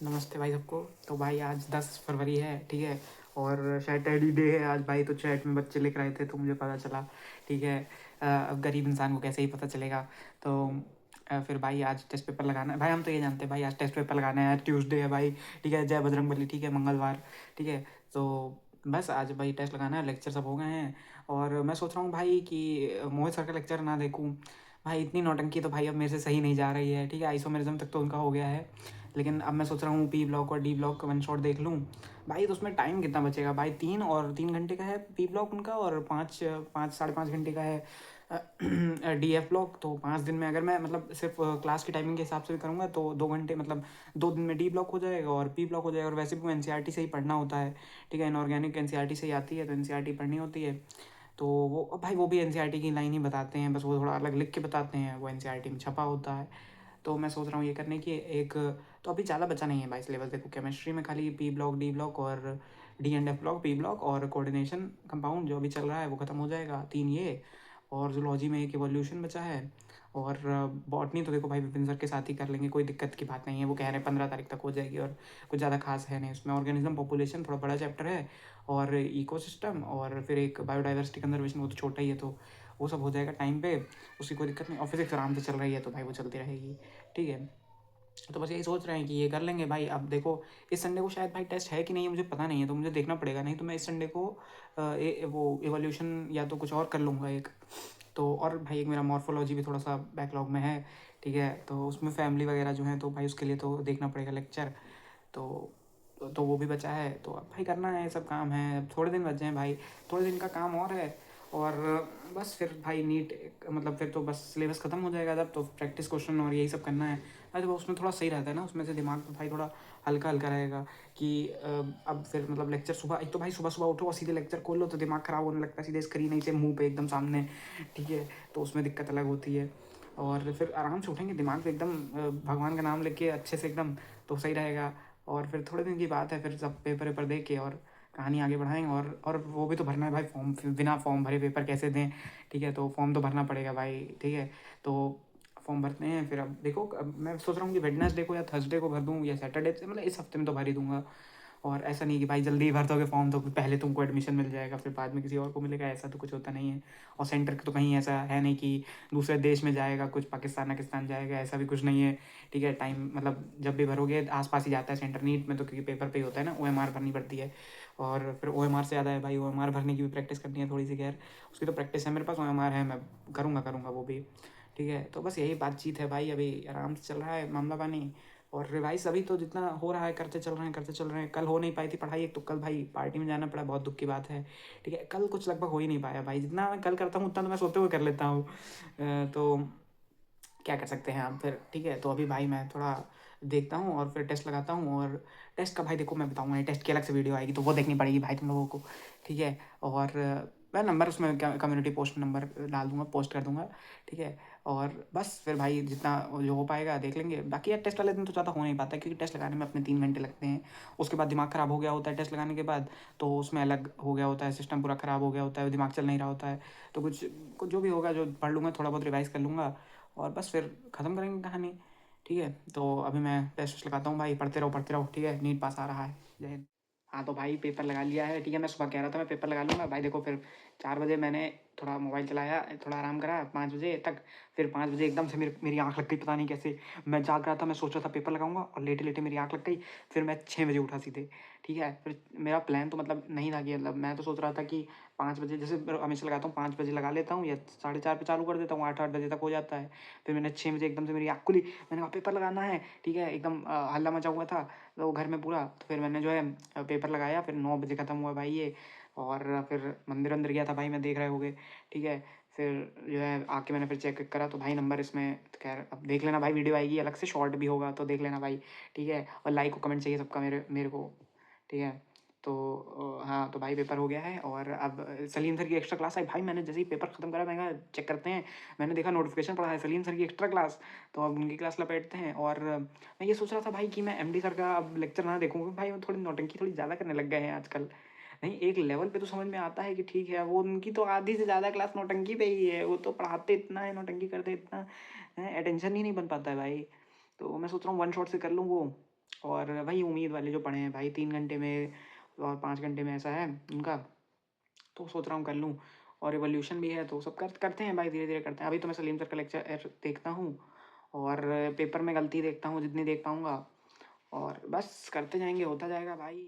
नमस्ते भाई सबको। तो भाई आज 10 फरवरी है, ठीक है, और सैटरडे डे है आज भाई। तो चैट में बच्चे लिख रहे थे तो मुझे पता चला, ठीक है। अब गरीब इंसान को कैसे ही पता चलेगा। तो फिर भाई आज टेस्ट पेपर लगाना है भाई। हम तो ये जानते हैं भाई, आज टेस्ट पेपर लगाना है, आज ट्यूसडे है भाई, ठीक है। जय बजरंगबली, ठीक है, मंगलवार, ठीक है। तो बस आज भाई टेस्ट लगाना है, लेक्चर सब हो गए हैं। और मैं सोच रहा हूँ भाई कि मोहित सर का लेक्चर ना देखूँ। भाई इतनी नौटंकी तो भाई अब मेरे से सही नहीं जा रही है, ठीक है। आइसोमेरिज्म तक तो उनका हो गया है, लेकिन अब मैं सोच रहा हूँ पी ब्लॉक और डी ब्लॉक का वन शॉट देख लूँ भाई। तो उसमें टाइम कितना बचेगा भाई? 3 घंटे का है पी ब्लॉक उनका, और 5 5 साढ़े 5 घंटे का है डी एफ ब्लॉक। तो 5 दिन में अगर मैं मतलब सिर्फ क्लास की टाइमिंग के हिसाब से भी करूँगा तो 2 घंटे, मतलब 2 दिन में डी ब्लॉक हो जाएगा और पी ब्लॉक हो जाएगा। और वैसे भी वो एन से ही पढ़ना होता है, ठीक है। इनऑर्गेनिक एन से ही आती है, तो एन पढ़नी होती है। तो वो भाई वो भी एन की लाइन ही बताते हैं, बस वो थोड़ा अलग लिख के बताते हैं, वो एन में छपा होता है। तो मैं सोच रहा हूँ ये करने की एक। तो अभी ज़्यादा बचा नहीं है भाई सिलेबस। देखो केमिस्ट्री में खाली पी ब्लॉक, डी ब्लॉक और D and F block, P block और कोऑर्डिनेशन कंपाउंड जो अभी चल रहा है वो ख़त्म हो जाएगा, 3 ये। और जूलॉजी में एक इवोल्यूशन बचा है। और बॉटनी तो देखो भाई विपिन सर के साथ ही कर लेंगे, कोई दिक्कत की बात नहीं है। वो कह रहे हैं 15 तारीख तक हो जाएगी, और कुछ ज़्यादा खास है नहीं उसमें। ऑर्गेनिज्म पॉपुलेशन थोड़ा बड़ा चैप्टर है, और इकोसिस्टम, और फिर एक बायोडाइवर्सिटी कंजर्वेशन, वो तो छोटा ही है, तो वो सब हो जाएगा टाइम पे, उसकी कोई दिक्कत नहीं। और फिजिक्स आराम से चल रही है तो भाई वो चलती रहेगी, ठीक है। तो बस यही सोच रहे हैं कि ये कर लेंगे भाई। अब देखो इस संडे को शायद भाई टेस्ट है कि नहीं है मुझे पता नहीं है, तो मुझे देखना पड़ेगा। नहीं तो मैं इस संडे को वो एवोल्यूशन या तो कुछ और कर लूँगा एक। तो और भाई एक मेरा मॉर्फोलॉजी भी थोड़ा सा बैकलॉग में है, ठीक है। तो उसमें फैमिली वगैरह जो है, तो भाई उसके लिए तो देखना पड़ेगा लेक्चर। तो तो वो भी बचा है। तो अब भाई करना है, सब काम है। अब थोड़े दिन बचे हैं भाई, थोड़े दिन का काम और है। और बस फिर भाई नीट, मतलब फिर तो बस सिलेबस ख़त्म हो जाएगा तब। तो प्रैक्टिस क्वेश्चन और यही सब करना है भाई। तो उसमें थोड़ा सही रहता है ना, उसमें से दिमाग तो भाई थोड़ा हल्का हल्का रहेगा कि अब फिर मतलब लेक्चर सुबह, एक तो भाई सुबह सुबह उठो और सीधे लेक्चर खोल लो तो दिमाग ख़राब होने लगता है, सीधे स्क्रीन ही से मुँह पे एकदम सामने, ठीक है। तो उसमें दिक्कत अलग होती है। और फिर आराम से उठेंगे, दिमाग पे एकदम भगवान का नाम लेके अच्छे से एकदम, तो सही रहेगा। और फिर थोड़े दिन की बात है, फिर सब पेपर वेपर दे के और कहानी आगे बढ़ाएंगे। और वो भी तो भरना है भाई फॉर्म, बिना फॉर्म भरे पेपर कैसे दें, ठीक है। तो फॉर्म तो भरना पड़ेगा भाई, ठीक है। तो फॉर्म भरते हैं फिर। अब देखो, अब मैं सोच रहा हूँ कि वेडनेसडे को या थर्सडे को भर दूँ, या सैटरडे से, मतलब इस हफ्ते में तो भर ही दूंगा। और ऐसा नहीं कि भाई जल्दी ही भर दोगे फॉर्म तो पहले तुमको एडमिशन मिल जाएगा फिर बाद में किसी और को मिलेगा, ऐसा तो कुछ होता नहीं है। और सेंटर तो कहीं ऐसा है नहीं कि दूसरे देश में जाएगा, कुछ पाकिस्तान जाएगा, ऐसा भी कुछ नहीं है, ठीक है। टाइम मतलब जब भी भरोगे आसपास ही जाता है सेंटर। नीट में तो क्योंकि पेपर पे ही होता है ना, OMR भरनी पड़ती है। और फिर OMR से ज़्यादा है भाई, OMR भरने की भी प्रैक्टिस करनी है थोड़ी सी। खैर उसकी तो प्रैक्टिस है मेरे पास, OMR है, मैं करूँगा वो भी, ठीक है। तो बस यही बातचीत है भाई, अभी आराम से चल रहा है मामला पानी। और रिवाइज अभी तो जितना हो रहा है करते चल रहे हैं। कल हो नहीं पाई थी पढ़ाई, एक तो कल भाई पार्टी में जाना पड़ा, बहुत दुख की बात है, ठीक है। कल कुछ लगभग हो ही नहीं पाया भाई, जितना मैं कल करता हूँ उतना तो मैं सोते हुए कर लेता हूँ। तो क्या कर सकते हैं आप फिर, ठीक है। तो अभी भाई मैं थोड़ा देखता हूँ और फिर टेस्ट लगाता हूँ। और टेस्ट का भाई देखो मैं बताऊँगा, टेस्ट की अलग से वीडियो आएगी तो वो देखनी पड़ेगी भाई तुम लोगों को, ठीक है। और मैं नंबर उसमें कम्युनिटी पोस्ट नंबर डाल दूंगा, पोस्ट कर दूंगा, ठीक है। और बस फिर भाई जितना जो हो पाएगा देख लेंगे। बाकी यार टेस्ट वाले दिन तो ज़्यादा हो नहीं पाता क्योंकि टेस्ट लगाने में अपने 3 घंटे लगते हैं। उसके बाद दिमाग ख़राब हो गया होता है टेस्ट लगाने के बाद, तो उसमें अलग हो गया होता है, सिस्टम पूरा ख़राब हो गया होता है, दिमाग चल नहीं रहा होता है। तो कुछ कुछ जो भी होगा, जो पढ़ लूँगा, थोड़ा बहुत रिवाइज़ कर लूँगा और बस फिर ख़त्म करेंगे कहानी, ठीक है। तो अभी मैं टेस्ट वेस्ट लगाता हूँ भाई, पढ़ते रहो, ठीक है। नीट पास आ रहा है, जय हिंद। हाँ तो भाई पेपर लगा लिया है, ठीक है। मैं सुबह कह रहा था मैं पेपर लगा लूँगा भाई। देखो फिर 4 बजे मैंने थोड़ा मोबाइल चलाया, थोड़ा आराम करा 5 बजे तक। फिर 5 बजे एकदम से मेरी आँख लग गई, पता नहीं कैसे। मैं जाग रहा था, मैं सोच रहा था पेपर लगाऊंगा, और लेटे लेटे मेरी आँख लग गई। फिर मैं 6 बजे उठा सीधे, ठीक है। फिर मेरा प्लान तो मतलब नहीं था कि, मतलब मैं तो सोच रहा था कि 5 बजे, जैसे हमेशा लगाता हूँ 5 बजे लगा लेता हूँ, या 4:30 पे चालू कर देता हूँ, 8 8 बजे तक हो जाता है। फिर मैंने 6 बजे एकदम से मेरी आँख खुली, मैंने कहा पेपर लगाना है, ठीक है। एकदम हल्ला मचा हुआ था तो घर में पूरा। तो फिर मैंने जो है पेपर लगाया, फिर 9 बजे ख़त्म हुआ भाई ये। और फिर मंदिर अंदर गया था भाई, मैं देख रहे होगे, ठीक है। फिर जो है आके मैंने फिर चेक करा तो भाई नंबर इसमें, तो खैर अब देख लेना भाई, वीडियो आएगी अलग से, शॉर्ट भी होगा तो देख लेना भाई, ठीक है। और लाइक और कमेंट चाहिए सबका मेरे मेरे को, ठीक है। तो हाँ तो भाई पेपर हो गया है। और अब सलीम सर की एक्स्ट्रा क्लास आई भाई। मैंने जैसे ही पेपर ख़त्म करा, मैं चेक करते हैं, मैंने देखा नोटिफिकेशन पड़ा है सलीम सर की एक्स्ट्रा क्लास। तो अब उनकी क्लास लपेटते हैं। और मैं ये सोच रहा था भाई कि मैं MD सर का अब लेक्चर ना देखूँ, क्योंकि भाई वो थोड़ी नौटंकी थोड़ी ज़्यादा करने लग गए हैं आजकल। नहीं, एक लेवल पे तो समझ में आता है कि ठीक है, वो उनकी तो आधी से ज़्यादा क्लास नौटंकी पे ही है। वो तो पढ़ाते इतना है, नौटंकी करते इतना है, अटेंशन ही नहीं बन पाता है भाई। तो मैं सोच रहा हूँ वन शॉट से कर लूँ वो, और वही उम्मीद वाले जो पढ़े हैं भाई 3 घंटे में और 5 घंटे में ऐसा है उनका, तो सोच रहा हूँ कर लूँ। और इवोल्यूशन भी है तो सब करते हैं भाई, धीरे-धीरे करते हैं। अभी तो मैं सलीम सर का लेक्चर देखता हूँ और पेपर में गलती देखता हूँ जितनी देख पाऊँगा, और बस करते जाएँगे, होता जाएगा भाई।